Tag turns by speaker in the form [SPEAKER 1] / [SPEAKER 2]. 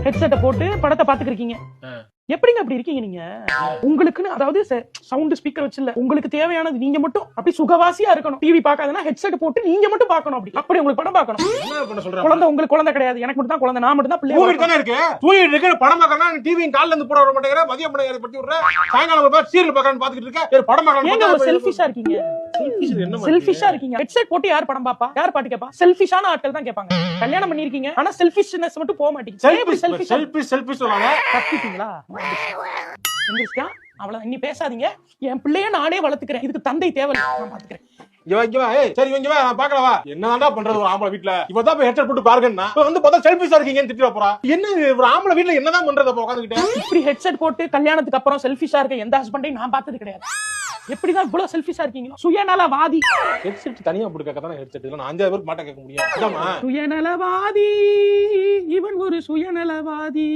[SPEAKER 1] ஹெட்செட்டை போட்டு படத்தை பாத்துக்கிருக்கீங்க. எப்படிங்க அப்படி இருக்கீங்க நீங்க? உங்களுக்குன்னு அதாவது சவுண்ட் ஸ்பீக்கர் வச்சு இல்ல, உங்களுக்கு தேவையானது நீங்க மட்டும் அப்படி சுகவாசியா இருக்கணும். டிவி பார்க்காதனா ஹெட்செட் போட்டு நீங்க மட்டும் பார்க்கணும். அப்படி உங்களுக்கு படம் பார்க்கணும். குழந்தை உங்களுக்கு குழந்தை கிடையாது, எனக்கு மட்டும் தான் குழந்தை, நான் மட்டும் தான் பிள்ளை.
[SPEAKER 2] தூங்கிட்டு தானே இருக்கு, தூங்கிட்டு இருக்கு. படம் பார்க்கறனா டிவி கால்ல இருந்து போட வர மாட்டேங்கற, மதியம் படம் பத்தி விடுற, சாயங்காலம் போய் சீரியல் பார்க்கறன்னு பாத்துக்கிட்டு இருக்க. படம் பார்க்கறன்னு
[SPEAKER 1] ஏங்க ஒரு செல்ஃபிஷா இருக்கீங்க? செல்ஃபிஷா இருக்கீங்க. ஹெட்செட் போட்டு யார் படம் பாப்பா? யார் பாட்டு கேப்பா? செல்ஃபிஷான ஆட்கள் தான் கேட்பாங்க. கல்யாணம் பண்ணிருக்கீங்க, ஆனா செல்ஃபிஷ்னஸ் மட்டும் போக மாட்டீங்க.
[SPEAKER 2] செல்ஃபி சொல்லாத.
[SPEAKER 1] கத்திட்டீங்களா? எந்திரிச்சா அவ்வளவு இனி பேசாதீங்க. என் பிள்ளைய நானே வளர்த்துக்கிறேன், இதுக்கு தந்தை தேவையில்லை, நான் பாத்துக்கிறேன்.
[SPEAKER 2] சரி இங்க வா, பாக்கலவா என்னடா பண்றது ஒரு ஆம்பளை வீட்ல. இப்பதான் போய் ஹெட்செட் போட்டு பாருங்கன்னா வந்து பார்த்தா செல்ஃபிஷா இருக்கீங்கன்னு திட்டிட போறா. என்ன ஒரு ஆம்பளை வீட்ல என்னதான் பண்றது அப்ப உட்கார்ந்துகிட்டு?
[SPEAKER 1] இப்படி ஹெட்செட் போட்டு கல்யாணத்துக்கு அப்புறம் செல்ஃபிஷா இருக்க எந்த ஹஸ்பண்டையும் நான் பார்த்தது கிடையாது. எப்படிதான் இவ்வளவு செல்ஃபிஷா இருக்கீங்களோ? சுயநலவாதி.
[SPEAKER 2] ஹெட்செட் தனியா போட்டு கேட்க தானே ஹெட்செட் இல்ல, நான் 5 பேருக்கு மாட்ட கேட்க முடியும்.
[SPEAKER 1] சுயநலவாதி, இவன் ஒரு சுயநலவாதி.